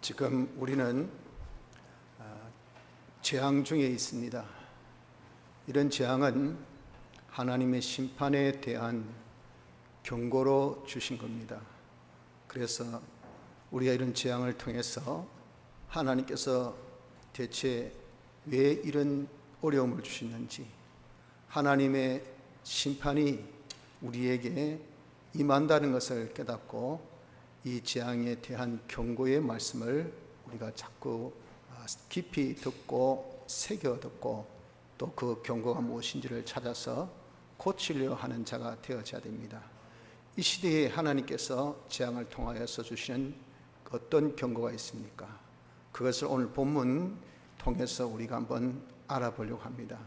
지금 우리는 재앙 중에 있습니다. 이런 재앙은 하나님의 심판에 대한 경고로 주신 겁니다. 그래서 우리가 이런 재앙을 통해서 하나님께서 대체 왜 이런 어려움을 주시는지, 하나님의 심판이 우리에게 임한다는 것을 깨닫고 이 재앙에 대한 경고의 말씀을 우리가 자꾸 깊이 듣고 새겨 듣고 또 그 경고가 무엇인지를 찾아서 고치려 하는 자가 되어져야 됩니다. 이 시대에 하나님께서 재앙을 통하여서 주시는 어떤 경고가 있습니까? 그것을 오늘 본문 통해서 우리가 한번 알아보려고 합니다.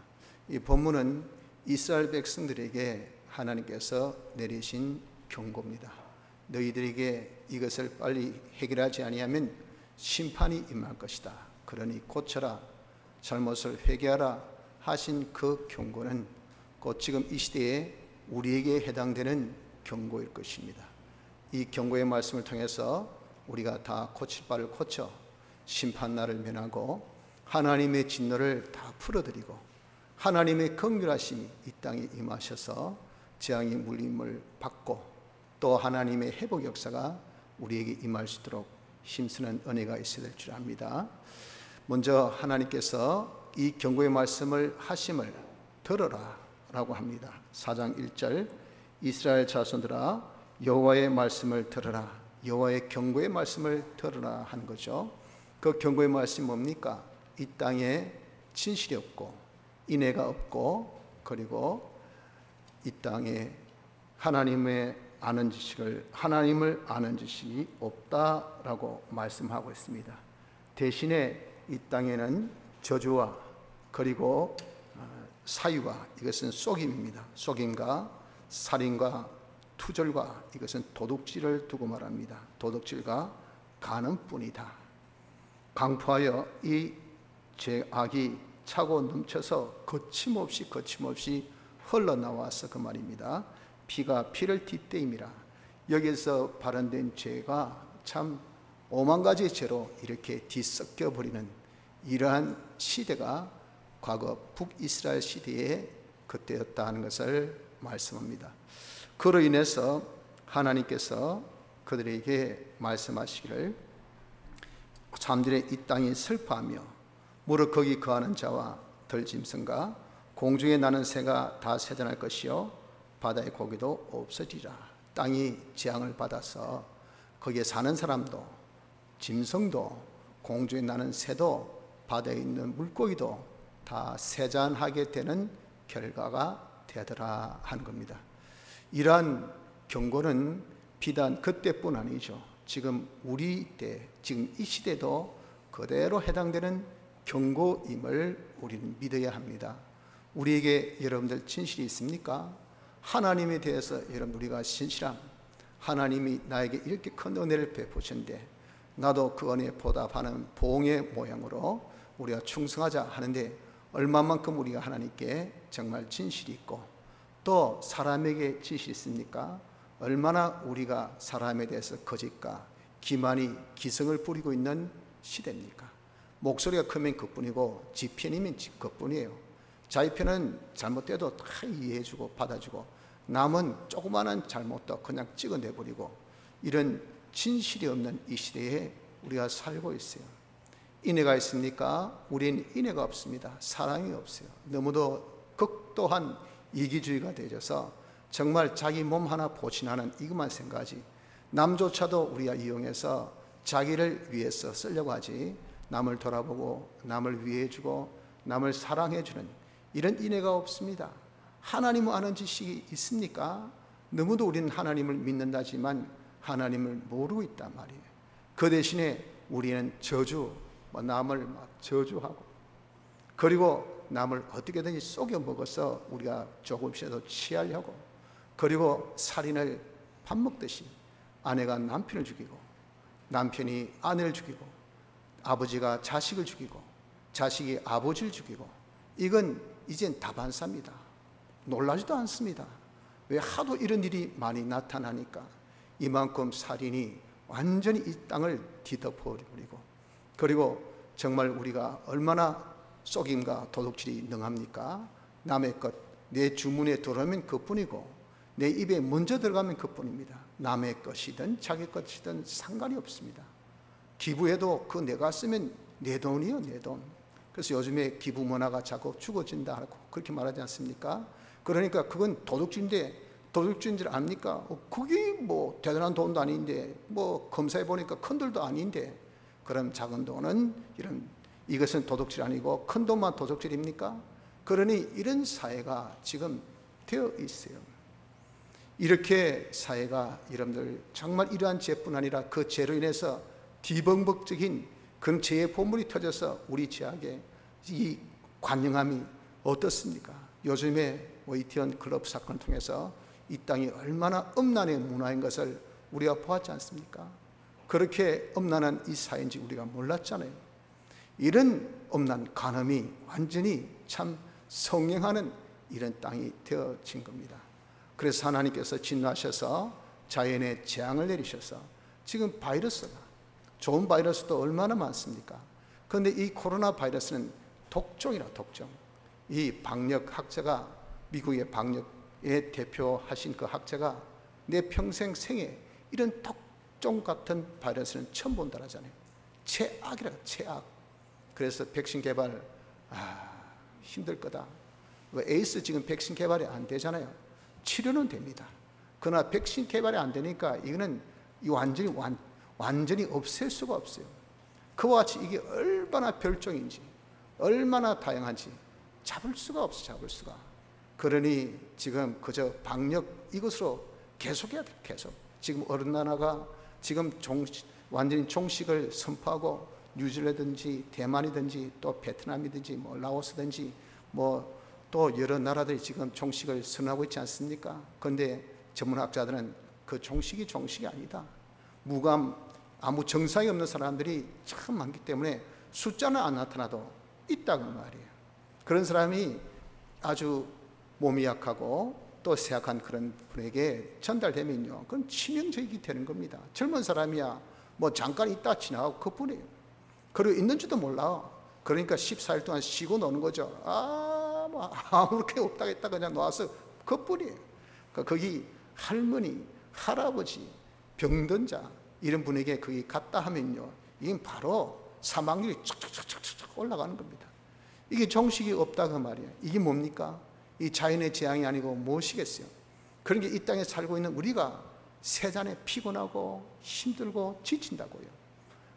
이 본문은 이스라엘 백성들에게 하나님께서 내리신 경고입니다. 너희들에게 이것을 빨리 해결하지 아니하면 심판이 임할 것이다. 그러니 고쳐라, 잘못을 회개하라 하신 그 경고는 곧 지금 이 시대에 우리에게 해당되는 경고일 것입니다. 이 경고의 말씀을 통해서 우리가 다 고칠 바를 고쳐 심판날을 면하고 하나님의 진노를 다 풀어드리고 하나님의 긍휼하심이 이 땅에 임하셔서 재앙의 물림을 받고 또 하나님의 회복 역사가 우리에게 임할 수 있도록 힘쓰는 은혜가 있어야 될 줄 압니다. 먼저 하나님께서 이 경고의 말씀을 하심을 들어라 라고 합니다. 4장 1절 이스라엘 자손들아 여호와의 말씀을 들어라, 여호와의 경고의 말씀을 들어라 하는 거죠. 그 경고의 말씀이 뭡니까? 이 땅에 진실이 없고 인애가 없고 그리고 이 땅에 하나님을 아는 지식이 없다라고 말씀하고 있습니다. 대신에 이 땅에는 저주와 그리고 사유와, 이것은 속임입니다. 속임과 살인과 투절과, 이것은 도둑질을 두고 말합니다. 도둑질과 간음뿐이다. 강포하여 이 죄악이 차고 넘쳐서 거침없이 흘러나와서 그 말입니다. 피가 피를 뒷대임이라. 여기서 발언된 죄가 참 오만 가지 죄로 이렇게 뒤섞여 버리는 이러한 시대가 과거 북이스라엘 시대에 그때였다 하는 것을 말씀합니다. 그로 인해서 하나님께서 그들에게 말씀하시기를 사람들의 이 땅이 슬퍼하며 무릇 거기 거하는 자와 들짐승과 공중에 나는 새가 다 세잔할 것이요 바다의 고기도 없어지리라. 땅이 재앙을 받아서 거기에 사는 사람도 짐승도 공중에 나는 새도 바다에 있는 물고기도 다 세잔하게 되는 결과가 되더라 하는 겁니다. 이러한 경고는 비단 그때뿐 아니죠. 지금 우리 때, 지금 이 시대도 그대로 해당되는 경고임을 우리는 믿어야 합니다. 우리에게 여러분들 진실이 있습니까? 하나님에 대해서 여러분 우리가 신실함, 하나님이 나에게 이렇게 큰 은혜를 베푸셨는데 나도 그 은혜에 보답하는 봉의 모양으로 우리가 충성하자 하는데 얼마만큼 우리가 하나님께 정말 진실이 있고 또 사람에게 진실이 있습니까? 얼마나 우리가 사람에 대해서 거짓과 기만이 기승을 부리고 있는 시대입니까? 목소리가 크면 그뿐이고 지 편이면 그뿐이에요. 자기 편은 잘못돼도 다 이해해주고 받아주고 남은 조그마한 잘못도 그냥 찍어내버리고 이런 진실이 없는 이 시대에 우리가 살고 있어요. 인애가 있습니까? 우리는 인애가 없습니다. 사랑이 없어요. 너무도 극도한 이기주의가 되어서 정말 자기 몸 하나 보신하는 이것만 생각하지 남조차도 우리가 이용해서 자기를 위해서 쓰려고 하지 남을 돌아보고 남을 위해주고 남을 사랑해주는 이런 인애가 없습니다. 하나님을 아는 지식이 있습니까? 너무도 우리는 하나님을 믿는다지만 하나님을 모르고 있단 말이에요. 그 대신에 우리는 남을 저주하고 그리고 남을 어떻게든지 속여 먹어서 우리가 조금씩이라도 취하려고 그리고 살인을 밥 먹듯이 아내가 남편을 죽이고 남편이 아내를 죽이고 아버지가 자식을 죽이고 자식이 아버지를 죽이고 이건 이젠 다반사입니다. 놀라지도 않습니다. 왜 하도 이런 일이 많이 나타나니까 이만큼 살인이 완전히 이 땅을 뒤덮어버리고 그리고 정말 우리가 얼마나 속임과 도둑질이 능합니까? 남의 것, 내 주문에 들어오면 그뿐이고 내 입에 먼저 들어가면 그뿐입니다. 남의 것이든 자기 것이든 상관이 없습니다. 기부해도 그 내가 쓰면 내 돈이요, 내 돈. 그래서 요즘에 기부 문화가 자꾸 죽어진다 하고 그렇게 말하지 않습니까? 그러니까 그건 도둑질인데, 도둑질인 줄 압니까? 그게 뭐 대단한 돈도 아닌데, 뭐 검사해 보니까 큰 돈도 아닌데, 그럼 작은 돈은 이것은 도둑질 아니고 큰 돈만 도둑질입니까? 그러니 이런 사회가 지금 되어 있어요. 이렇게 사회가 여러분들 정말 이러한 죄뿐 아니라 그 죄로 인해서 비범벅적인 그런 죄의 보물이 터져서 우리 죄악에 이 관영함이 어떻습니까? 요즘에 이태원 클럽 사건을 통해서 이 땅이 얼마나 음란의 문화인 것을 우리가 보았지 않습니까? 그렇게 음란한 이 사회인지 우리가 몰랐잖아요. 이런 음란 간음이 완전히 참 성행하는 이런 땅이 되어진 겁니다. 그래서 하나님께서 진노하셔서 자연의 재앙을 내리셔서 지금 바이러스가, 좋은 바이러스도 얼마나 많습니까? 그런데 이 코로나 바이러스는 독종이라, 독종. 이 방역학자가, 미국의 방역에 대표하신 그 학자가 내 평생 생에 이런 독종 같은 바이러스는 처음 본다 하잖아요. 최악이라고, 최악. 그래서 백신 개발 힘들 거다. 에이스 지금 백신 개발이 안 되잖아요. 치료는 됩니다. 그러나 백신 개발이 안 되니까 이거는 완전히 없앨 수가 없어요. 그와 같이 이게 얼마나 별종인지, 얼마나 다양한지 잡을 수가 없어, 잡을 수가. 그러니 지금 그저 방역 이것으로 계속해야 돼, 계속. 지금 어느 나라가 지금 완전히 종식을 선포하고 뉴질랜드든지 대만이든지 또 베트남이든지 뭐 라오스든지 뭐 또 여러 나라들이 지금 종식을 선언하고 있지 않습니까? 그런데 전문학자들은 그 종식이 아니다. 무감, 아무 증상이 없는 사람들이 참 많기 때문에 숫자는 안 나타나도 있다고 말이에요. 그런 사람이 아주 몸이 약하고 또 쇠약한 그런 분에게 전달되면요, 그건 치명적이 되는 겁니다. 젊은 사람이야 뭐 잠깐 있다 지나가고 그뿐이에요. 그리고 있는지도 몰라. 그러니까 14일 동안 쉬고 노는 거죠. 뭐 아무 게 없다가 있다 그냥 놓아서 그뿐이에요. 거기 할머니, 할아버지, 병든 자 이런 분에게 거기 갔다 하면요, 이건 바로 사망률이 척척척척 올라가는 겁니다. 이게 정식이 없다고 말이에요. 이게 뭡니까? 이 자연의 재앙이 아니고 무엇이겠어요? 그러니까 이 땅에 살고 있는 우리가 세잔에 피곤하고 힘들고 지친다고요.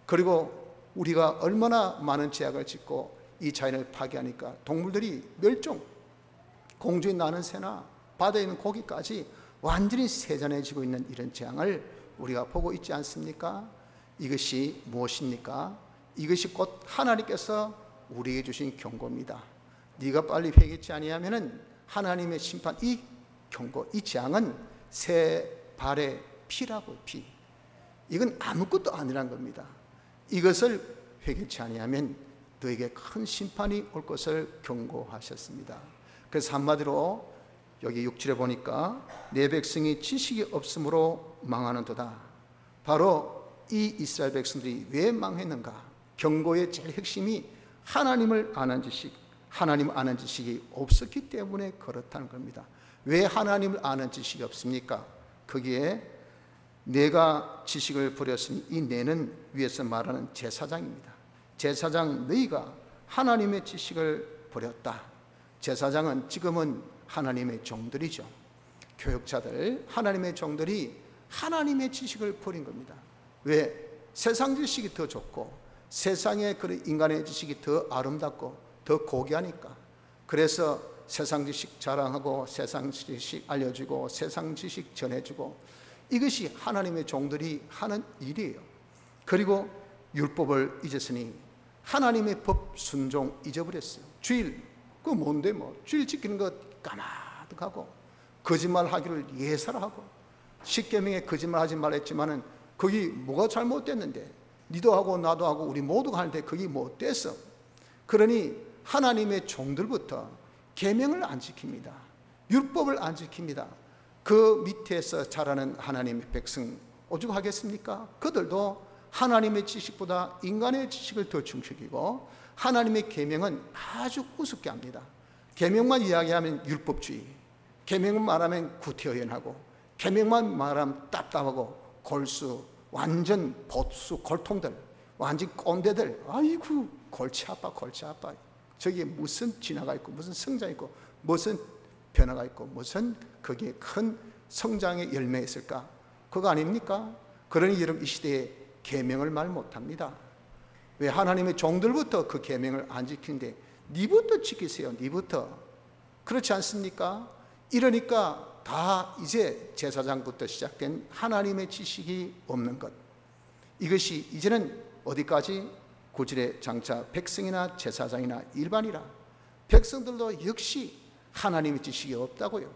그리고 우리가 얼마나 많은 죄악을 짓고 이 자연을 파괴하니까 동물들이 멸종, 공중에 나는 새나 바다에 있는 고기까지 완전히 세잔해지고 있는 이런 재앙을 우리가 보고 있지 않습니까? 이것이 무엇입니까? 이것이 곧 하나님께서 우리에게 주신 경고입니다. 네가 빨리 회개치 아니하면은 하나님의 심판, 이 경고, 이 재앙은 새 발의 피라고, 피. 이건 아무것도 아니란 겁니다. 이것을 회개치 아니하면 너에게 큰 심판이 올 것을 경고하셨습니다. 그래서 한마디로 여기 6절에 보니까 내 백성이 지식이 없으므로 망하는도다. 바로 이 이스라엘 백성들이 왜 망했는가? 경고의 제일 핵심이 하나님을 아는 지식, 하나님을 아는 지식이 없었기 때문에 그렇다는 겁니다. 왜 하나님을 아는 지식이 없습니까? 거기에 내가 지식을 버렸으니 이 내는 위에서 말하는 제사장입니다. 제사장 너희가 하나님의 지식을 버렸다. 제사장은 지금은 하나님의 종들이죠. 교역자들, 하나님의 종들이 하나님의 지식을 버린 겁니다. 왜? 세상 지식이 더 좋고 세상의 그 인간의 지식이 더 아름답고 더 고귀하니까. 그래서 세상 지식 자랑하고 세상 지식 알려주고 세상 지식 전해주고, 이것이 하나님의 종들이 하는 일이에요. 그리고 율법을 잊었으니 하나님의 법 순종 잊어버렸어요. 주일, 그거 뭔데 뭐 주일 지키는 것 까마득하고 거짓말하기를 예사하고 십계명에 거짓말하지 말랬지만은 거기 뭐가 잘못됐는데, 니도 하고 나도 하고 우리 모두가 하는데 거기 뭐 어땠어? 그러니 하나님의 종들부터 계명을 안 지킵니다. 율법을 안 지킵니다. 그 밑에서 자라는 하나님의 백성 오죽하겠습니까? 그들도 하나님의 지식보다 인간의 지식을 더 중시하고 하나님의 계명은 아주 우습게 합니다. 계명만 이야기하면 율법주의, 계명만 말하면 구태의연하고, 계명만 말하면 답답하고 골수, 완전 보수 골통들, 완전 꼰대들, 아이고 골치 아파 골치 아파. 저기에 무슨 진화가 있고 무슨 성장이 있고 무슨 변화가 있고 무슨 거기에 큰 성장의 열매가 있을까? 그거 아닙니까? 그러니 여러분 이 시대에 계명을 말 못합니다. 왜? 하나님의 종들부터 그 계명을 안 지키는데 니부터 지키세요. 니부터. 그렇지 않습니까? 이러니까 다 이제 제사장부터 시작된 하나님의 지식이 없는 것, 이것이 이제는 어디까지? 구절에 장차 백성이나 제사장이나 일반이라, 백성들도 역시 하나님의 지식이 없다고요.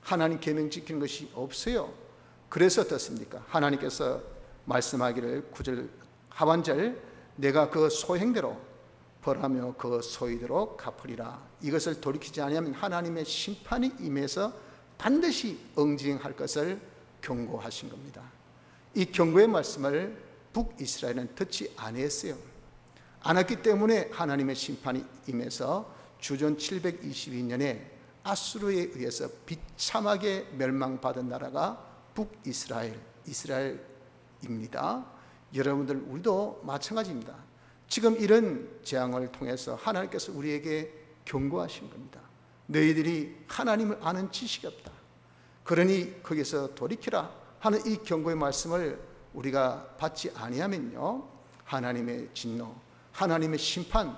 하나님 계명 지키는 것이 없어요. 그래서 어떻습니까? 하나님께서 말씀하기를 9절 하반절, 내가 그 소행대로 벌하며 그 소위대로 갚으리라. 이것을 돌이키지 않으면 하나님의 심판이 임해서 반드시 응징할 것을 경고하신 겁니다. 이 경고의 말씀을 북이스라엘은 듣지 않았어요. 않았기 때문에 하나님의 심판이 임해서 주전 722년에 아수르에 의해서 비참하게 멸망받은 나라가 북이스라엘, 이스라엘입니다. 여러분들 우리도 마찬가지입니다. 지금 이런 재앙을 통해서 하나님께서 우리에게 경고하신 겁니다. 너희들이 하나님을 아는 지식이 없다. 그러니 거기서 돌이키라 하는 이 경고의 말씀을 우리가 받지 아니하면요, 하나님의 진노, 하나님의 심판,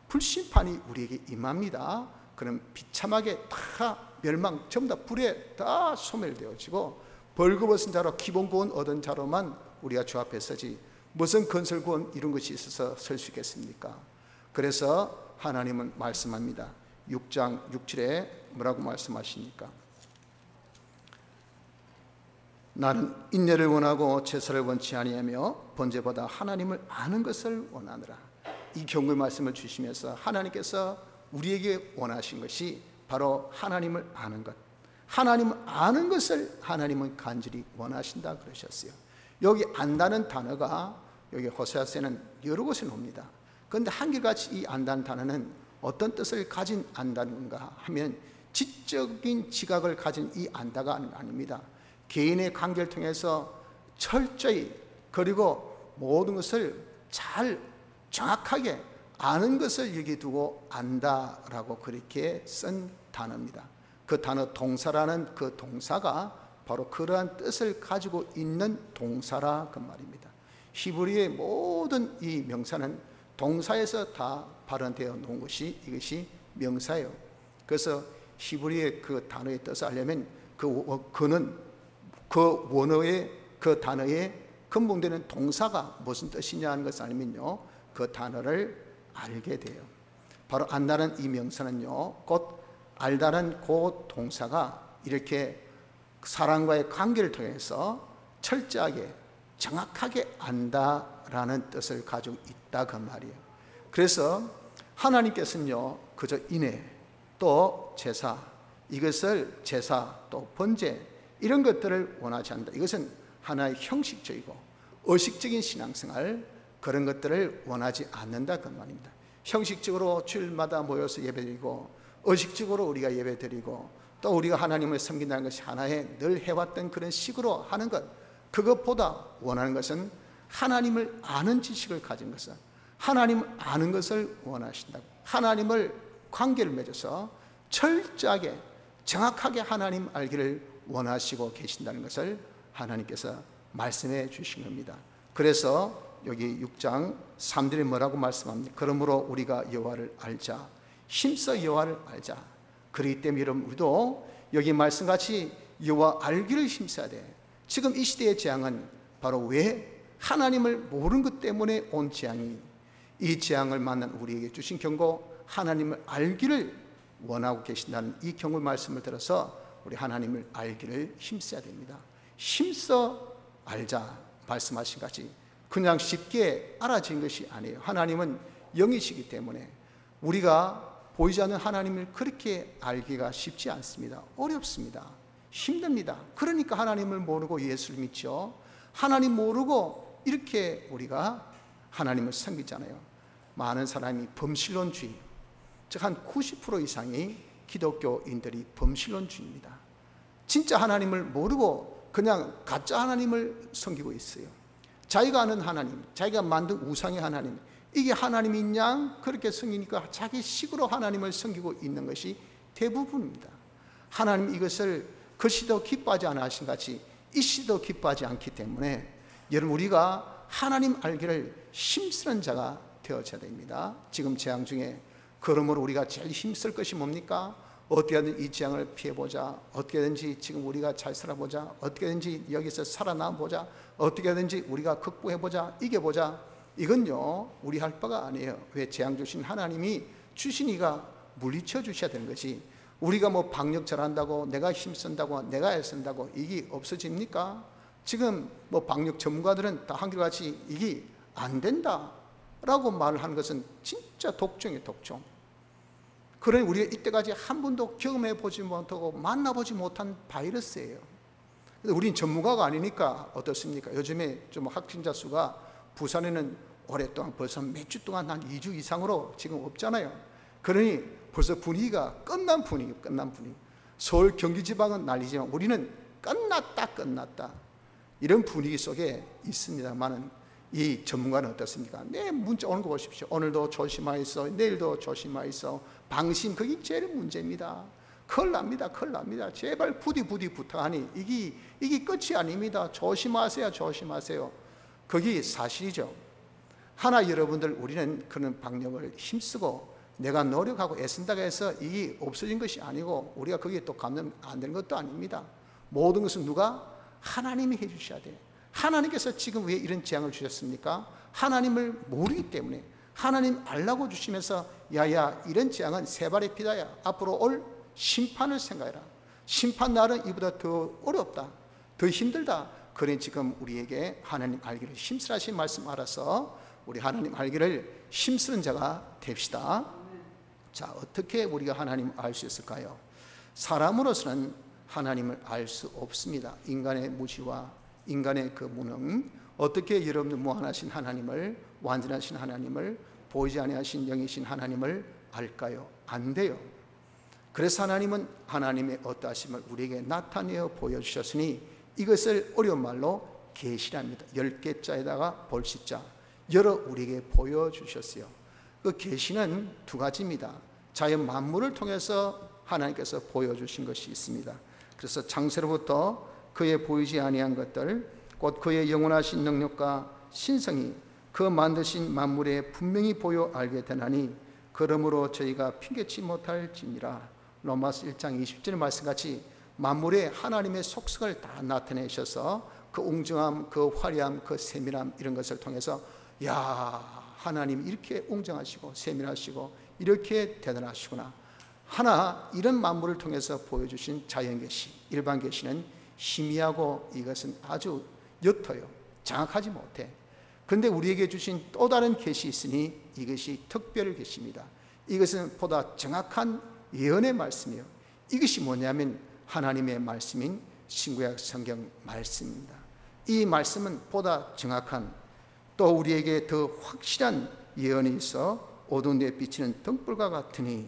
불심판이 우리에게 임합니다. 그럼 비참하게 다 멸망, 전부 다 불에 다 소멸되어지고 벌거벗은 자로 기본구원 얻은 자로만 우리가 주 앞에 서지 무슨 건설구원 이런 것이 있어서 설 수 있겠습니까? 그래서 하나님은 말씀합니다. 6장 6절에 뭐라고 말씀하십니까? 나는 인내를 원하고 제사를 원치 아니하며 번제보다 하나님을 아는 것을 원하노라. 이 경고의 말씀을 주시면서 하나님께서 우리에게 원하신 것이 바로 하나님을 아는 것, 하나님을 아는 것을 하나님은 간절히 원하신다 그러셨어요. 여기 안다는 단어가 여기 호세아서에는 여러 곳에 나옵니다. 그런데 한결같이 이 안다는 단어는 어떤 뜻을 가진 안다는가 하면 지적인 지각을 가진 이 안다가 아닙니다. 개인의 관계를 통해서 철저히, 그리고 모든 것을 잘 정확하게 아는 것을 여기 두고 안다라고 그렇게 쓴 단어입니다. 그 단어 동사라는 그 동사가 바로 그러한 뜻을 가지고 있는 동사라 그 말입니다. 히브리의 모든 이 명사는 동사에서 다 발현되어 놓은 것이 이것이 명사예요. 그래서 히브리의 그 단어의 뜻을 알려면 그 원어의 그 단어의 근본되는 동사가 무슨 뜻이냐 하는 것을 알면요, 그 단어를 알게 돼요. 바로 안다는 이 명사는요, 곧 알다는 그 동사가 이렇게 사람과의 관계를 통해서 철저하게 정확하게 안다라는 뜻을 가지고 있다 그 말이에요. 그래서 하나님께서는요, 그저 인애 또 제사, 이것을 제사 또 번제 이런 것들을 원하지 않는다. 이것은 하나의 형식적이고 의식적인 신앙생활, 그런 것들을 원하지 않는다 그 말입니다. 형식적으로 주일마다 모여서 예배드리고 의식적으로 우리가 예배드리고 또 우리가 하나님을 섬긴다는 것이 하나의 늘 해왔던 그런 식으로 하는 것, 그것보다 원하는 것은 하나님을 아는 지식을 가진 것은, 하나님을 아는 것을 원하신다고, 하나님을 관계를 맺어서 철저하게 정확하게 하나님 알기를 원하시고 계신다는 것을 하나님께서 말씀해 주신 겁니다. 그래서 여기 6장 3절에 뭐라고 말씀합니까? 그러므로 우리가 여호와를 알자, 힘써 여호와를 알자. 그렇기 때문에 여러분 우리도 여기 말씀같이 여호와 알기를 힘써야 돼. 지금 이 시대의 재앙은 바로 왜 하나님을 모르는 것 때문에 온 재앙이, 이 재앙을 만난 우리에게 주신 경고, 하나님을 알기를 원하고 계신다는 이 경고 말씀을 들어서 우리 하나님을 알기를 힘써야 됩니다. 힘써 알자 말씀하신 같이 그냥 쉽게 알아진 것이 아니에요. 하나님은 영이시기 때문에 우리가 보이지 않는 하나님을 그렇게 알기가 쉽지 않습니다. 어렵습니다. 힘듭니다. 그러니까 하나님을 모르고 예수를 믿죠. 하나님 모르고 이렇게 우리가 하나님을 섬기잖아요. 많은 사람이 범신론주의, 즉 한 90% 이상이 기독교인들이 범신론주의입니다. 진짜 하나님을 모르고 그냥 가짜 하나님을 섬기고 있어요. 자기가 아는 하나님, 자기가 만든 우상의 하나님, 이게 하나님인 양 그렇게 섬기니까 자기 식으로 하나님을 섬기고 있는 것이 대부분입니다. 하나님 이것을 그 시도 기뻐하지 않아 하신 같이 이 시도 기뻐하지 않기 때문에 여러분, 우리가 하나님 알기를 힘쓰는 자가 되어져야 됩니다. 지금 재앙 중에 그러므로 우리가 제일 힘쓸 것이 뭡니까? 어떻게든 이 재앙을 피해보자, 어떻게든지 지금 우리가 잘 살아보자, 어떻게든지 여기서 살아남아보자, 어떻게든지 우리가 극복해보자, 이겨보자. 이건요 우리 할 바가 아니에요. 왜? 재앙 주신 하나님이 주신 이가 물리쳐 주셔야 되는 것이, 우리가 뭐 방역 잘한다고, 내가 힘쓴다고, 내가 애쓴다고 이게 없어집니까? 지금 뭐 방역 전문가들은 다 한결같이 이게 안 된다 라고 말을 하는 것은 진짜 독종이에요, 독종. 그러니 우리가 이때까지 한 번도 경험해 보지 못하고 만나보지 못한 바이러스예요. 우린 전문가가 아니니까 어떻습니까? 요즘에 좀 확진자 수가 부산에는 오랫동안 벌써 몇 주 동안 한 2주 이상으로 지금 없잖아요. 그러니 벌써 분위기가 끝난 분위기. 서울 경기 지방은 난리지만 우리는 끝났다 이런 분위기 속에 있습니다만은, 이 전문가는 어떻습니까? 내 문자 오는 거 보십시오. 오늘도 조심하이소, 내일도 조심하이소. 방심, 그게 제일 문제입니다. 큰일 납니다. 제발 부디 부탁하니 이게 끝이 아닙니다. 조심하세요. 그게 사실이죠. 하나 여러분들, 우리는 그런 방역을 힘쓰고 내가 노력하고 애쓴다고 해서 이게 없어진 것이 아니고 우리가 거기에 또 감염 안 되는 것도 아닙니다. 모든 것은 누가? 하나님이 해주셔야 돼요. 하나님께서 지금 왜 이런 재앙을 주셨습니까? 하나님을 모르기 때문에. 하나님 알라고 주시면서 야야, 이런 재앙은 세 발의 피다야, 앞으로 올 심판을 생각해라. 심판 날은 이보다 더 어렵다, 더 힘들다. 그러니 지금 우리에게 하나님 알기를 힘쓰라신 말씀 알아서 우리 하나님 알기를 힘쓰는 자가 됩시다. 자, 어떻게 우리가 하나님을 알 수 있을까요? 사람으로서는 하나님을 알 수 없습니다. 인간의 무지와 인간의 그 무능, 어떻게 여러분들 무한하신 하나님을, 완전하신 하나님을, 보이지 아니하신 영이신 하나님을 알까요? 안 돼요. 그래서 하나님은 하나님의 어떠하심을 우리에게 나타내어 보여주셨으니 이것을 어려운 말로 계시랍니다. 10개자에다가 볼시자, 열어 우리에게 보여주셨어요. 그 계시는 두 가지입니다. 자연 만물을 통해서 하나님께서 보여주신 것이 있습니다. 그래서 창세로부터 그의 보이지 아니한 것들, 곧 그의 영원하신 능력과 신성이 그 만드신 만물에 분명히 보여 알게 되나니 그러므로 저희가 핑계치 못할지니라. 로마서 1장 20절 말씀같이 만물에 하나님의 속성을 다 나타내셔서 그 웅장함, 그 화려함, 그 세밀함, 이런 것을 통해서 야, 하나님 이렇게 웅장하시고 세밀하시고 이렇게 대단하시구나. 하나, 이런 만물을 통해서 보여주신 자연계시, 일반계시는 희미하고 이것은 아주 옅어요. 정확하지 못해. 그런데 우리에게 주신 또 다른 계시 있으니 이것이 특별 계시입니다. 이것은 보다 정확한 예언의 말씀이에요. 이것이 뭐냐면 하나님의 말씀인 신구약 성경 말씀입니다. 이 말씀은 보다 정확한, 또 우리에게 더 확실한 예언이 있어 어두운 데에 비치는 등불과 같으니,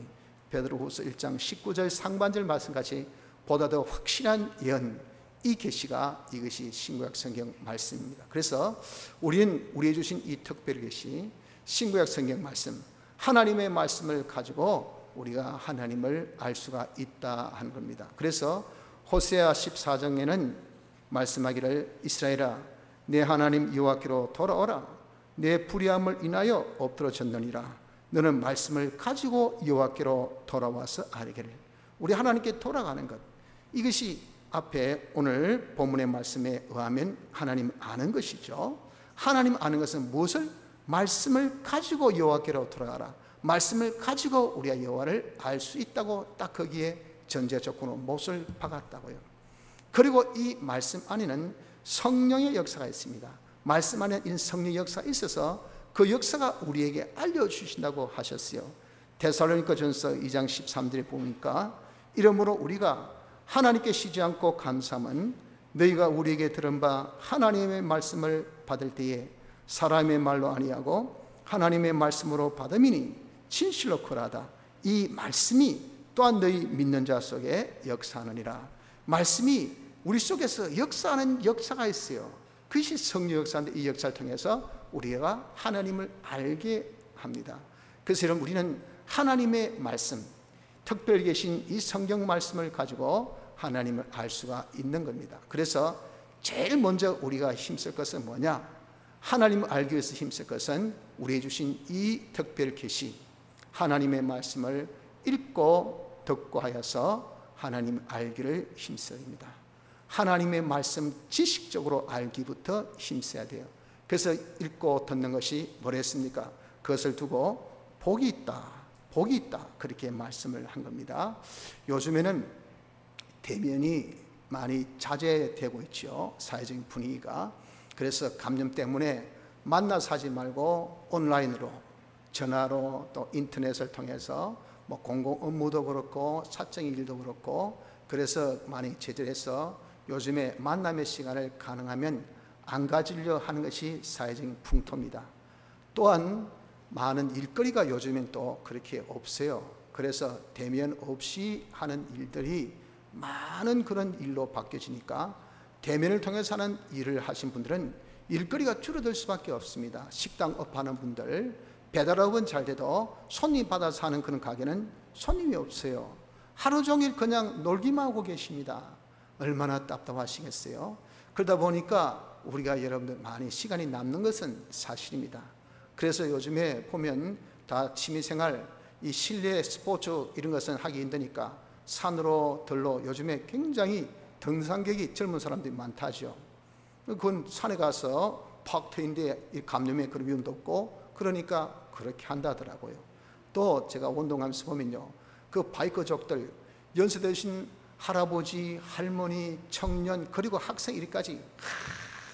베드로후서 1장 19절 상반절 말씀같이 보다 더 확실한 예언, 이 계시가 이것이 신구약 성경 말씀입니다. 그래서 우리는 우리에게 주신 이 특별 계시, 신구약 성경 말씀, 하나님의 말씀을 가지고 우리가 하나님을 알 수가 있다 하는 겁니다. 그래서 호세아 14장에는 말씀하기를 이스라엘아, 내 하나님 여호와께로 돌아오라. 내 불의함을 인하여 엎드러졌느니라. 너는 말씀을 가지고 여호와께로 돌아와서 아뢰기를. 우리 하나님께 돌아가는 것, 이것이 앞에 오늘 본문의 말씀에 의하면 하나님 아는 것이죠. 하나님 아는 것은 무엇을? 말씀을 가지고 여호와께로 돌아가라. 말씀을 가지고 우리가 여호와를 알 수 있다고 딱 거기에 전제 조건으로 못을 박았다고요. 그리고 이 말씀 안에는 성령의 역사가 있습니다. 말씀 안에 이 성령의 역사가 있어서 그 역사가 우리에게 알려주신다고 하셨어요. 데살로니가전서 2장 13절에 보니까 이러므로 우리가 하나님께 쉬지 않고 감사함은 너희가 우리에게 들은 바 하나님의 말씀을 받을 때에 사람의 말로 아니하고 하나님의 말씀으로 받음이니 진실로 그러하다. 이 말씀이 또한 너희 믿는 자 속에 역사하느니라. 말씀이 우리 속에서 역사하는 역사가 있어요. 그것이 성령 역사인데, 이 역사를 통해서 우리가 하나님을 알게 합니다. 그래서 여러분, 우리는 하나님의 말씀, 특별히 계신 이 성경 말씀을 가지고 하나님을 알 수가 있는 겁니다. 그래서 제일 먼저 우리가 힘쓸 것은 뭐냐? 하나님을 알기 위해서 힘쓸 것은 우리에게 주신 이 특별 계시, 하나님의 말씀을 읽고 듣고 하여서 하나님을 알기를 힘써야 합니다. 하나님의 말씀 지식적으로 알기부터 힘써야 돼요. 그래서 읽고 듣는 것이 뭐랬습니까? 그것을 두고 복이 있다, 복이 있다, 그렇게 말씀을 한 겁니다. 요즘에는 대면이 많이 자제되고 있죠, 사회적인 분위기가. 그래서 감염 때문에 만나서 하지 말고 온라인으로, 전화로, 또 인터넷을 통해서 뭐 공공 업무도 그렇고 사적인 일도 그렇고, 그래서 많이 제재해서 요즘에 만남의 시간을 가능하면 안 가지려 하는 것이 사회적인 풍토입니다. 또한 많은 일거리가 요즘엔 또 그렇게 없어요. 그래서 대면 없이 하는 일들이 많은 그런 일로 바뀌어지니까 대면을 통해서 하는 일을 하신 분들은 일거리가 줄어들 수밖에 없습니다. 식당 업하는 분들, 배달업은 잘 돼도 손님 받아서 하는 그런 가게는 손님이 없어요. 하루 종일 그냥 놀기만 하고 계십니다. 얼마나 답답하시겠어요? 그러다 보니까 우리가 여러분들 많이 시간이 남는 것은 사실입니다. 그래서 요즘에 보면 다 취미생활, 이 실내 스포츠 이런 것은 하기 힘드니까 산으로 들로 요즘에 굉장히 등산객이 젊은 사람들이 많다죠. 그건 산에 가서 팍 트인데 감염의 그런 위험도 없고, 그러니까 그렇게 한다더라고요. 또 제가 운동하면서 보면요, 그 바이커족들, 연세 드신 할아버지, 할머니, 청년, 그리고 학생 이리까지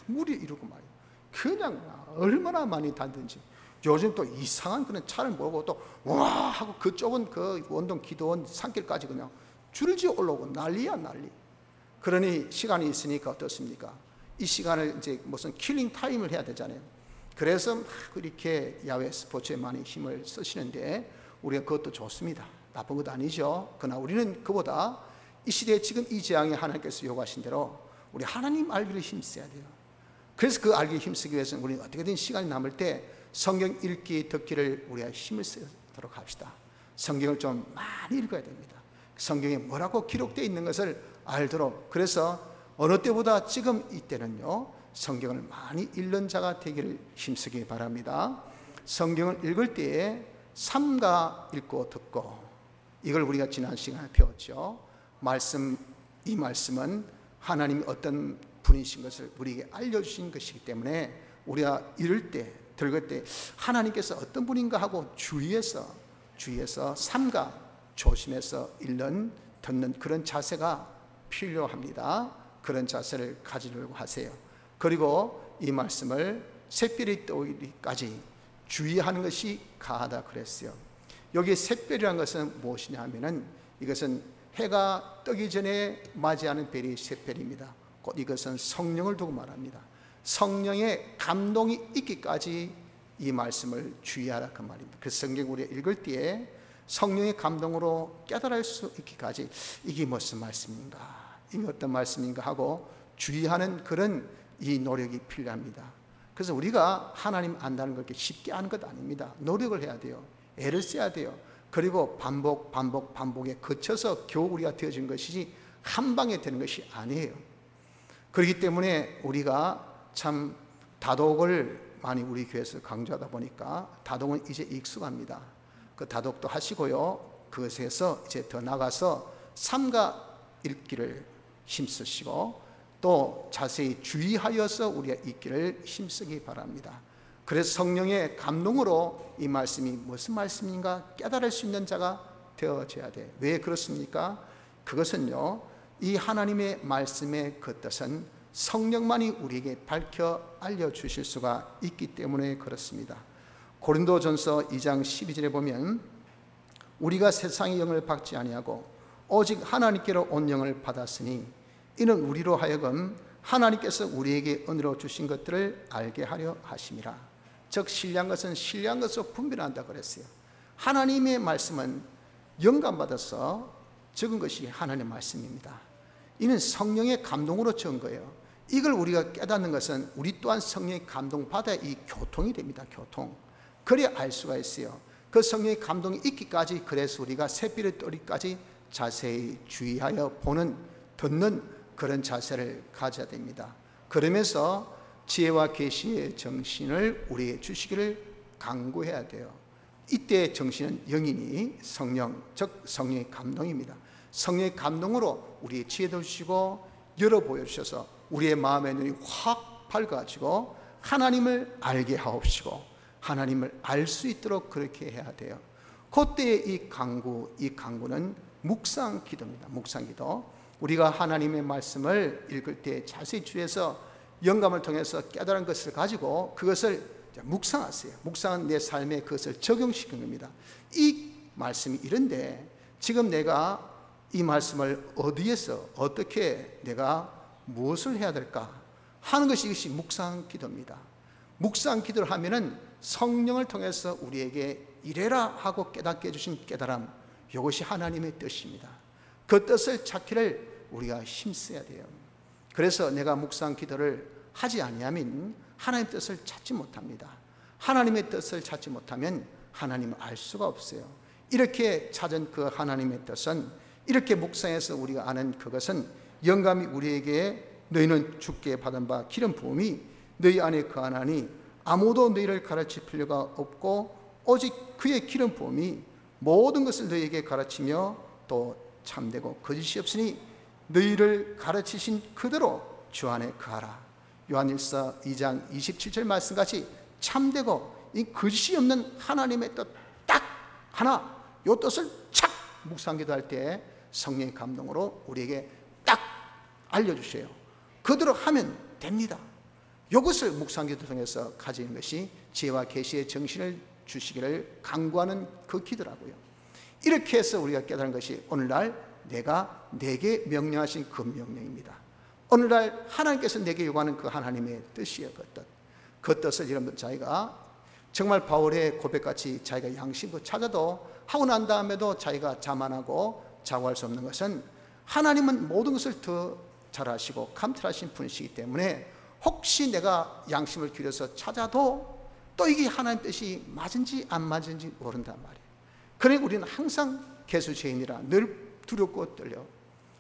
무리 이루고 말이에요. 그냥 얼마나 많이 다니든지. 요즘 또 이상한 그런 차를 몰고 또 와 하고 그 좁은 그 원동 기도원 산길까지 그냥 줄지어 올라오고 난리야 난리. 그러니 시간이 있으니까 어떻습니까? 이 시간을 이제 무슨 킬링 타임을 해야 되잖아요. 그래서 그렇게 야외 스포츠에 많이 힘을 쓰시는데 우리가 그것도 좋습니다. 나쁜 것도 아니죠. 그러나 우리는 그보다 이 시대에 지금 이 재앙에 하나님께서 요구하신 대로 우리 하나님 알기를 힘써야 돼요. 그래서 그 알기 힘쓰기 위해서는 우리는 어떻게든 시간이 남을 때 성경 읽기 듣기를 우리가 힘을 쓰도록 합시다. 성경을 좀 많이 읽어야 됩니다. 성경에 뭐라고 기록되어 있는 것을 알도록. 그래서 어느 때보다 지금 이때는요, 성경을 많이 읽는 자가 되기를 힘쓰기 바랍니다. 성경을 읽을 때에 삼가 읽고 듣고, 이걸 우리가 지난 시간에 배웠죠. 이 말씀은 하나님이 어떤 분이신 것을 우리에게 알려주신 것이기 때문에 우리가 읽을 때, 들을 때 하나님께서 어떤 분인가 하고 주의해서 삼가 조심해서 읽는, 듣는 그런 자세가 필요합니다. 그런 자세를 가지려고 하세요. 그리고 이 말씀을 샛별이 떠오르기까지 주의하는 것이 가하다 그랬어요. 여기 샛별이라는 것은 무엇이냐 하면은, 이것은 해가 뜨기 전에 맞이하는 별이 샛별입니다. 곧 이것은 성령을 두고 말합니다. 성령의 감동이 있기까지 이 말씀을 주의하라 그 말입니다. 그래서 성경 우리가 읽을 때에 성령의 감동으로 깨달을 수 있기까지 이게 무슨 말씀인가, 이게 어떤 말씀인가 하고 주의하는 그런 이 노력이 필요합니다. 그래서 우리가 하나님 안다는 걸 그렇게 쉽게 아는 것 아닙니다. 노력을 해야 돼요. 애를 써야 돼요. 그리고 반복에 거쳐서 겨우 우리가 되어진 것이지 한 방에 되는 것이 아니에요. 그렇기 때문에 우리가 참 다독을 많이 우리 교회에서 강조하다 보니까 다독은 이제 익숙합니다. 그 다독도 하시고요, 그것에서 이제 더 나가서 삼가 읽기를 힘쓰시고 또 자세히 주의하여서 우리가 읽기를 힘쓰기 바랍니다. 그래서 성령의 감동으로 이 말씀이 무슨 말씀인가 깨달을 수 있는 자가 되어져야 돼요. 왜 그렇습니까? 그것은요, 이 하나님의 말씀의 그 뜻은 성령만이 우리에게 밝혀 알려주실 수가 있기 때문에 그렇습니다. 고린도전서 2장 12절에 보면 우리가 세상의 영을 받지 아니하고 오직 하나님께로 온 영을 받았으니 이는 우리로 하여금 하나님께서 우리에게 은혜로 주신 것들을 알게 하려 하심이라. 즉 신뢰한 것은 신뢰한 것으로 분별한다 그랬어요. 하나님의 말씀은 영감받아서 적은 것이 하나님의 말씀입니다. 이는 성령의 감동으로 적은 거예요. 이걸 우리가 깨닫는 것은 우리 또한 성령의 감동받아야 이 교통이 됩니다. 교통. 그래야 알 수가 있어요. 그 성령의 감동이 있기까지, 그래서 우리가 새벽의 떠리까지 자세히 주의하여 보는, 듣는 그런 자세를 가져야 됩니다. 그러면서 지혜와 계시의 정신을 우리에게 주시기를 간구해야 돼요. 이때 정신은 영이니 성령, 즉 성령의 감동입니다. 성령의 감동으로 우리의 지혜도 주시고 열어 보여주셔서 우리의 마음의 눈이 확 밝아지고 하나님을 알게 하옵시고 하나님을 알 수 있도록 그렇게 해야 돼요. 그때의 이 강구는 묵상 기도입니다. 묵상 기도. 우리가 하나님의 말씀을 읽을 때 자세히 주의해서 영감을 통해서 깨달은 것을 가지고 그것을 묵상하세요. 묵상은 내 삶에 그것을 적용시키는 겁니다. 이 말씀이 이런데 지금 내가 이 말씀을 어디에서 어떻게 내가 무엇을 해야 될까 하는 것이, 이것이 묵상 기도입니다. 묵상 기도를 하면은 성령을 통해서 우리에게 이래라 하고 깨닫게 해주신 깨달음, 이것이 하나님의 뜻입니다. 그 뜻을 찾기를 우리가 힘써야 돼요. 그래서 내가 묵상 기도를 하지 아니하면 하나님의 뜻을 찾지 못합니다. 하나님의 뜻을 찾지 못하면 하나님을 알 수가 없어요. 이렇게 찾은 그 하나님의 뜻은, 이렇게 묵상해서 우리가 아는 그것은 영감이 우리에게 너희는 주께 받은 바 기름 부음이 너희 안에 거하나니 아무도 너희를 가르칠 필요가 없고 오직 그의 기름 부음이 모든 것을 너희에게 가르치며 또 참되고 거짓이 없으니 너희를 가르치신 그대로 주 안에 거하라. 요한일서 2장 27절 말씀같이 참되고 이 거짓이 없는 하나님의 뜻 딱 하나, 이 뜻을 착 묵상기도할 때 성령의 감동으로 우리에게 딱 알려주셔요. 그대로 하면 됩니다. 이것을 묵상기도 통해서 가지는 것이 지혜와 계시의 정신을 주시기를 간구하는 그 기도라고요. 이렇게 해서 우리가 깨달은 것이 오늘날 내가 내게 명령하신 그 명령입니다. 오늘날 하나님께서 내게 요구하는 그 하나님의 뜻이에요. 그 뜻을 여러분들 자기가 정말 바울의 고백같이 자기가 양심껏 찾아도 하고 난 다음에도 자기가 자만하고 자고할 수 없는 것은 하나님은 모든 것을 더 잘 아시고 감찰하신 분이시기 때문에 혹시 내가 양심을 기울여서 찾아도 또 이게 하나님 뜻이 맞은지 안 맞은지 모른단 말이에요. 그러니 우리는 항상 개수죄인이라 늘 두렵고 떨려.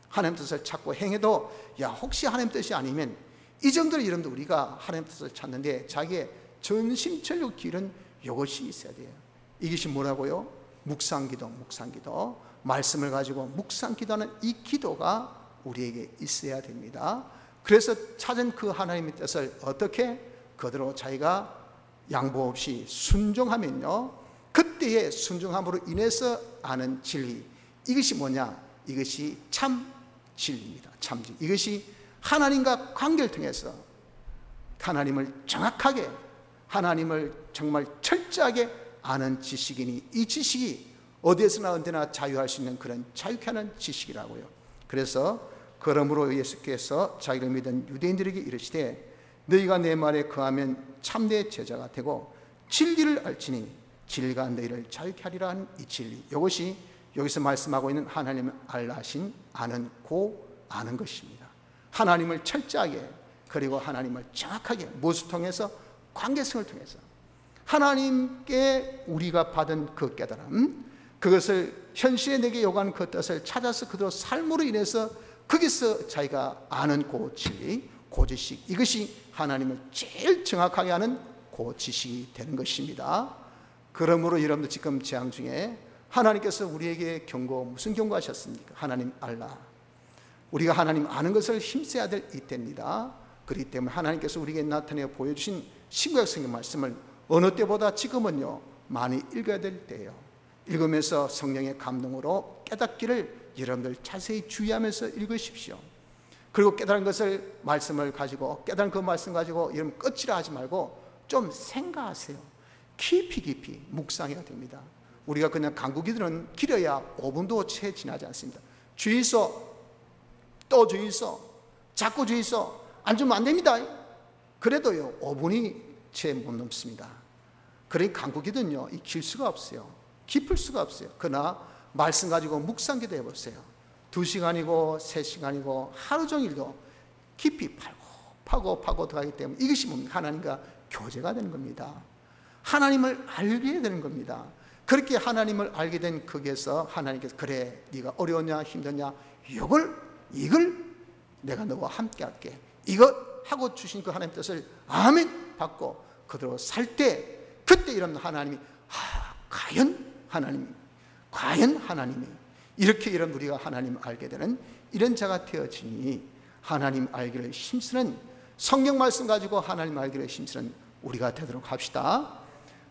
하나님 뜻을 찾고 행해도 야 혹시 하나님 뜻이 아니면, 이 정도로 여러분들 우리가 하나님 뜻을 찾는데 자기의 전심전력 기울인 이것이 있어야 돼요. 이것이 뭐라고요? 묵상기도. 묵상기도, 말씀을 가지고 묵상기도하는 이 기도가 우리에게 있어야 됩니다. 그래서 찾은 그 하나님의 뜻을 어떻게 그대로 자기가 양보 없이 순종하면요, 그때의 순종함으로 인해서 아는 진리, 이것이 뭐냐? 이것이 참 진리입니다. 참 진리. 이것이 하나님과 관계를 통해서 하나님을 정확하게, 하나님을 정말 철저하게 아는 지식이니 이 지식이 어디에서나 언제나 자유할 수 있는 그런 자유케 하는 지식이라고요. 그래서 그러므로 예수께서 자기를 믿은 유대인들에게 이르시되 너희가 내 말에 거하면 참내 제자가 되고 진리를 알지니 진리가 너희를 자유케 하리라 하는 이 진리, 이것이 여기서 말씀하고 있는 하나님을 알라신 아는 아는 것입니다. 하나님을 철저하게, 그리고 하나님을 정확하게, 무엇을 통해서? 관계성을 통해서 하나님께 우리가 받은 그 깨달음, 그것을 현실에 내게 요구하는 그 뜻을 찾아서 그대로 삶으로 인해서 거기서 자기가 아는 그 진리, 그 지식, 이것이 하나님을 제일 정확하게 아는 그 지식이 되는 것입니다. 그러므로 여러분들 지금 재앙 중에 하나님께서 우리에게 무슨 경고하셨습니까? 하나님 알라. 우리가 하나님 아는 것을 힘써야 될 이때입니다. 그렇기 때문에 하나님께서 우리에게 나타내 보여주신 신구약 성경 말씀을 어느 때보다 지금은요 많이 읽어야 될 때예요. 읽으면서 성령의 감동으로 깨닫기를 여러분들 자세히 주의하면서 읽으십시오. 그리고 깨달은 것을, 말씀을 가지고, 깨달은 그 말씀 가지고 여러분 끝이라 하지 말고 좀 생각하세요. 깊이 묵상해야 됩니다. 우리가 그냥 간구기도는 길어야 5분도 채 지나지 않습니다. 주의소 또 주의소, 자꾸 주의 있어 앉으면 안 됩니다. 그래도요 5분이 채 못 넘습니다. 그러니 강구기도는요 길 수가 없어요. 깊을 수가 없어요. 그러나 말씀 가지고 묵상기도 해보세요. 2시간이고 3시간이고 하루 종일도 깊이 파고 들어가기 때문에 이것이 뭡니까? 하나님과 교제가 되는 겁니다. 하나님을 알게 되는 겁니다. 그렇게 하나님을 알게 된 거기에서 하나님께서 그래 네가 어려웠냐 힘드냐 이걸 내가 너와 함께 할게, 이거 하고 주신 그 하나님 뜻을 아멘 받고 그대로 살 때 그때 이런 하나님이 과연 하나님이 이렇게 이런 우리가 하나님을 알게 되는 이런 자가 되어지니 하나님 알기를 힘쓰는 성경 말씀 가지고 하나님 알기를 힘쓰는 우리가 되도록 합시다.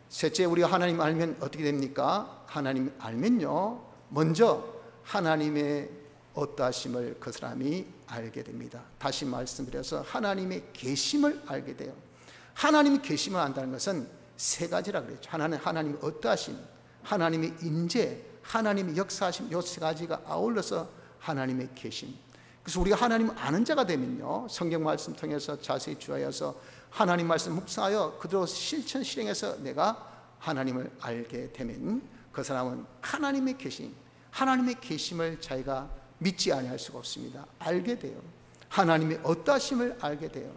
셋째, 우리가 하나님 알면 어떻게 됩니까? 하나님 알면요 먼저 하나님의 어떠하심을 그 사람이 알게 됩니다. 다시 말씀드려서 하나님의 계심을 알게 돼요. 하나님의 계심을 안다는 것은 세 가지라 그랬죠. 하나는 하나님의 어떠하심, 하나님의 인재, 하나님의 역사하심, 이 세 가지가 아울러서 하나님의 계심. 그래서 우리가 하나님 아는 자가 되면요 성경 말씀 통해서 자세히 주하여서 하나님 말씀 묵상하여 그대로 실천 실행해서 내가 하나님을 알게 되면 그 사람은 하나님의 계심, 하나님의 계심을 자기가 믿지 아니할 수가 없습니다. 알게 돼요. 하나님의 어떠하심을 알게 돼요.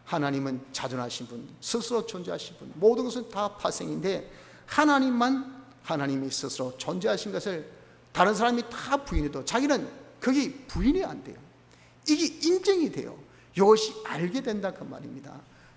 하나님은 자존하신 분, 스스로 존재하신 분, 모든 것은 다 파생인데 하나님만 하나님이 스스로 존재하신 것을 다른 사람이 다 부인해도 자기는 거기 부인이 안 돼요. 이게 인정이 돼요. 이것이 알게 된다 그 말입니다.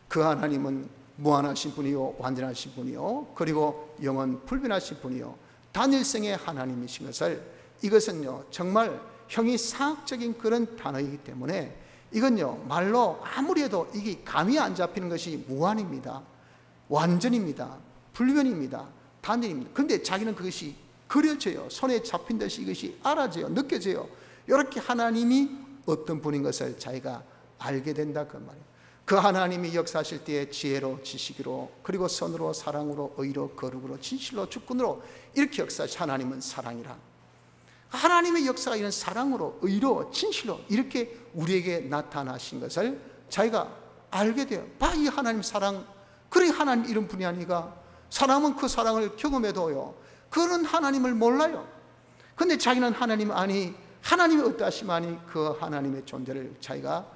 그 하나님은 무한하신 분이요 완전하신 분이요 그리고 영원 불변하신 분이요 단일성의 하나님이신 것을, 이것은요 정말 형이 사학적인 그런 단어이기 때문에 이건요 말로 아무리 해도 이게 감이 안 잡히는 것이 무한입니다. 완전입니다. 불변입니다. 단일입니다. 그런데 자기는 그것이 그려져요. 손에 잡힌 듯이 이것이 알아져요. 느껴져요. 이렇게 하나님이 어떤 분인 것을 자기가 알게 된다 그 말이에요. 그 하나님이 역사하실 때에 지혜로 지식으로 그리고 선으로 사랑으로 의로 거룩으로 진실로 주권으로 이렇게 역사하신 하나님은 사랑이라. 하나님의 역사가 이런 사랑으로 의로 진실로 이렇게 우리에게 나타나신 것을 자기가 알게 돼요. 봐, 이 하나님 사랑, 그래 하나님 이런 분이 아니가. 사람은 그 사랑을 경험해도요 그런 하나님을 몰라요. 근데 자기는 하나님 아니, 하나님이 어떠하심 아니, 그 하나님의 존재를 자기가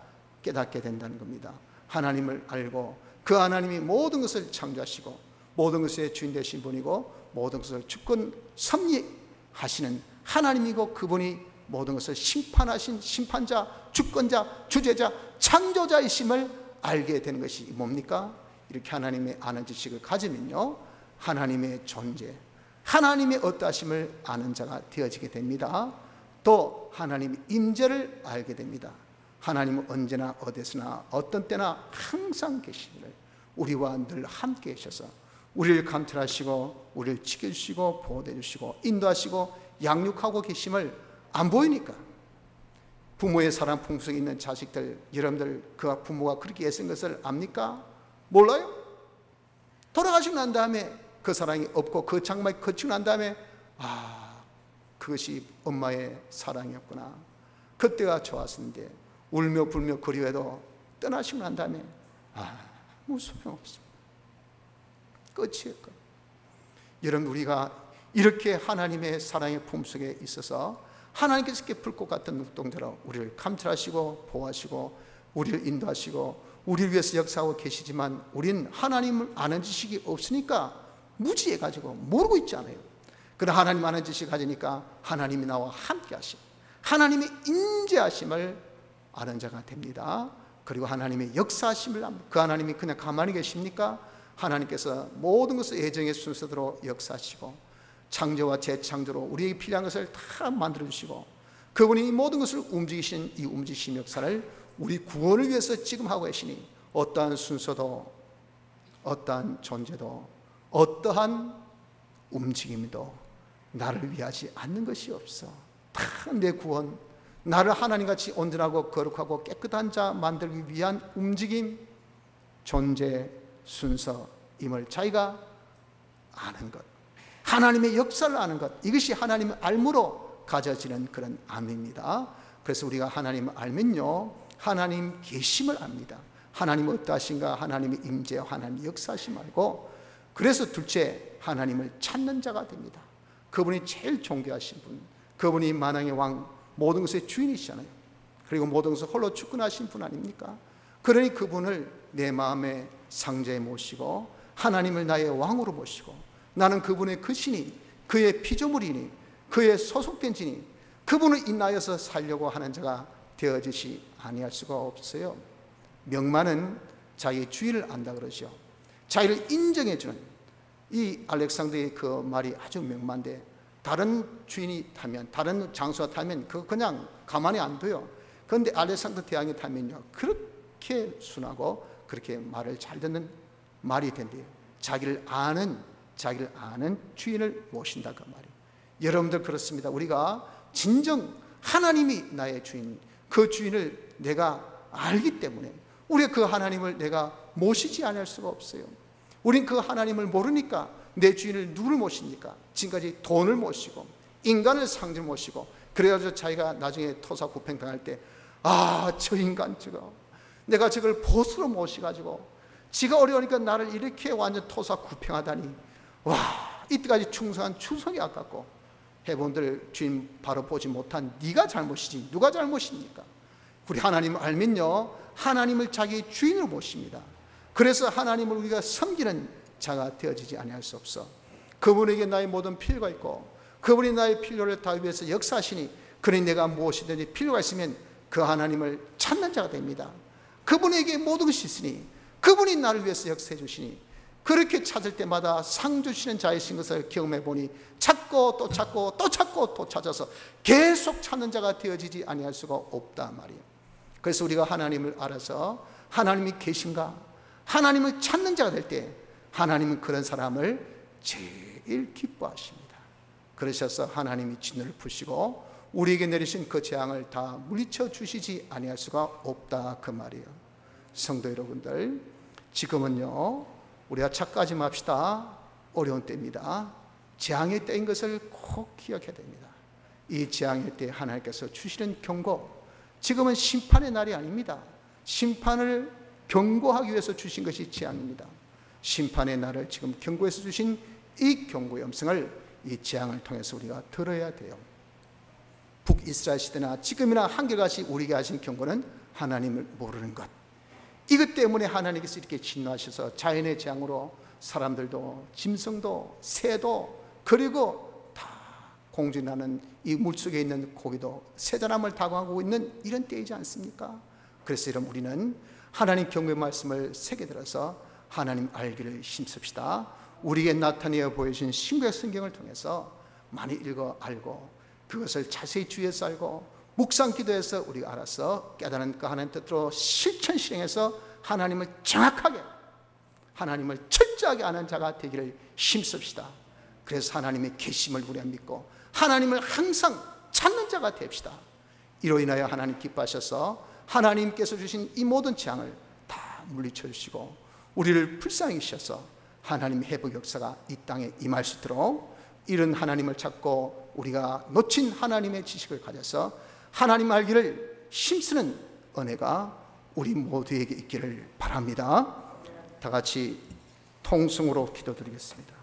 깨닫게 된다는 겁니다. 하나님을 알고 그 하나님이 모든 것을 창조하시고 모든 것의 주인 되신 분이고 모든 것을 주권 섭리하시는 하나님이고 그분이 모든 것을 심판하신 심판자, 주권자, 주제자, 창조자이심을 알게 되는 것이 뭡니까? 이렇게 하나님의 아는 지식을 가지면요 하나님의 존재, 하나님의 어떠하심을 아는 자가 되어지게 됩니다. 또 하나님의 임재를 알게 됩니다. 하나님은 언제나 어디서나 어떤 때나 항상 계시기를 우리와 늘 함께 계셔서 우리를 감찰하시고 우리를 지켜주시고 보호해 주시고 인도하시고 양육하고 계심을 안 보이니까. 부모의 사랑 풍속에 있는 자식들, 여러분들 그 부모가 그렇게 애쓴 것을 압니까? 몰라요? 돌아가시고 난 다음에 그 사랑이 없고 그 장막이 거치고 난 다음에 그것이 엄마의 사랑이었구나, 그때가 좋았는데 울며 불며 그리워도 떠나시고 난 다음에 무슨 소용없습니다. 끝이에요. 끝. 여러분, 우리가 이렇게 하나님의 사랑의 품속에 있어서 하나님께서 이렇게 불꽃 같은 눈동자로 우리를 감찰하시고 보호하시고 우리를 인도하시고 우리를 위해서 역사하고 계시지만 우리는 하나님을 아는 지식이 없으니까 무지해가지고 모르고 있지 않아요. 그러나 하나님 아는 지식을 가지니까 하나님이 나와 함께 하심, 하나님의 인재하심을 아는 자가 됩니다. 그리고 하나님의 역사하심을 압니다. 그 하나님이 그냥 가만히 계십니까? 하나님께서 모든 것을 예정의 순서대로 역사하시고 창조와 재창조로 우리에게 필요한 것을 다 만들어주시고 그분이 모든 것을 움직이신 이 움직이신 역사를 우리 구원을 위해서 지금 하고 계시니 어떠한 순서도 어떠한 존재도 어떠한 움직임도 나를 위하지 않는 것이 없어. 다 내 구원, 나를 하나님같이 온전하고 거룩하고 깨끗한 자 만들기 위한 움직임, 존재, 순서임을 자기가 아는 것, 하나님의 역사를 아는 것, 이것이 하나님의 알므로 가져지는 그런 암입니다. 그래서 우리가 하나님을 알면요 하나님 계심을 압니다. 하나님 어떠하신가, 하나님의 임재, 하나님 역사하심 알고, 그래서 둘째, 하나님을 찾는 자가 됩니다. 그분이 제일 존귀하신 분, 그분이 만왕의 왕, 모든 것의 주인이시잖아요. 그리고 모든 것을 홀로 주권하신 분 아닙니까? 그러니 그분을 내 마음의 상자에 모시고 하나님을 나의 왕으로 모시고, 나는 그분의 것이니 그의 피조물이니 그의 소속된 지니 그분을 인하여서 살려고 하는 자가 되어지지 아니할 수가 없어요. 명만은 자기의 주인을 안다 그러죠. 자기를 인정해주는, 이 알렉산더의 그 말이 아주 명만데, 다른 주인이 타면, 다른 장수가 타면 그거 그냥 가만히 안 둬요. 그런데 알렉산더 대왕이 타면요, 그렇게 순하고 그렇게 말을 잘 듣는 말이 된대요. 자기를 아는 주인을 모신다 그 말이에요. 여러분들 그렇습니다. 우리가 진정 하나님이 나의 주인, 그 주인을 내가 알기 때문에 우리가 그 하나님을 내가 모시지 않을 수가 없어요. 우린 그 하나님을 모르니까 내 주인을 누구를 모십니까? 지금까지 돈을 모시고 인간을 상징 모시고, 그래가지고 자기가 나중에 토사 구팽 당할 때, 저 인간 저거 내가 저걸 보수로 모셔가지고 지가 어려우니까 나를 이렇게 완전 토사 구팽하다니, 이때까지 충성한 추성이 아깝고, 해본들 주인 바로 보지 못한 네가 잘못이지 누가 잘못입니까? 우리 하나님 알면요, 하나님을 자기 주인으로 모십니다. 그래서 하나님을 우리가 섬기는 자가 되어지지 아니할 수 없어. 그분에게 나의 모든 필요가 있고, 그분이 나의 필요를 다 위해서 역사하시니, 그러니 내가 무엇이든지 필요가 있으면 그 하나님을 찾는 자가 됩니다. 그분에게 모든 것이 있으니 그분이 나를 위해서 역사해 주시니, 그렇게 찾을 때마다 상 주시는 자이신 것을 경험해 보니, 찾고 또 찾고 또 찾고 또 찾아서 계속 찾는 자가 되어지지 아니할 수가 없다 말이에요. 그래서 우리가 하나님을 알아서 하나님이 계신가, 하나님을 찾는 자가 될 때 하나님은 그런 사람을 제일 기뻐하십니다. 그러셔서 하나님이 진노를 푸시고 우리에게 내리신 그 재앙을 다 물리쳐 주시지 아니할 수가 없다 그 말이에요. 성도 여러분들, 지금은요 우리가 착각하지 맙시다. 어려운 때입니다. 재앙의 때인 것을 꼭 기억해야 됩니다. 이 재앙의 때 하나님께서 주시는 경고, 지금은 심판의 날이 아닙니다. 심판을 경고하기 위해서 주신 것이 재앙입니다. 심판의 날을 지금 경고해서 주신 이 경고의 음성을, 이 재앙을 통해서 우리가 들어야 돼요. 북이스라엘 시대나 지금이나 한결같이 우리에게 하신 경고는 하나님을 모르는 것, 이것 때문에 하나님께서 이렇게 진노하셔서 자연의 재앙으로 사람들도 짐승도 새도, 그리고 다 공중에 나는 이 물속에 있는 고기도 새자람을 다가가고 있는 이런 때이지 않습니까? 그래서 여러분, 우리는 하나님 경고의 말씀을 새겨 들어서 하나님 알기를 힘씁시다. 우리에게 나타내어 보여주신 신구약 성경을 통해서 많이 읽어 알고, 그것을 자세히 주의해서 알고 묵상 기도해서 우리가 알아서 깨달은 그 하나님 뜻대로 실천 실행해서 하나님을 정확하게, 하나님을 철저하게 아는 자가 되기를 힘씁시다. 그래서 하나님의 계심을 우리가 믿고 하나님을 항상 찾는 자가 됩시다. 이로 인하여 하나님 기뻐하셔서 하나님께서 주신 이 모든 재앙을 다 물리쳐 주시고 우리를 불쌍히 여기셔서 하나님의 회복 역사가 이 땅에 임할 수 있도록, 이런 하나님을 찾고 우리가 놓친 하나님의 지식을 가져서 하나님 알기를 힘쓰는 은혜가 우리 모두에게 있기를 바랍니다. 다 같이 통성으로 기도드리겠습니다.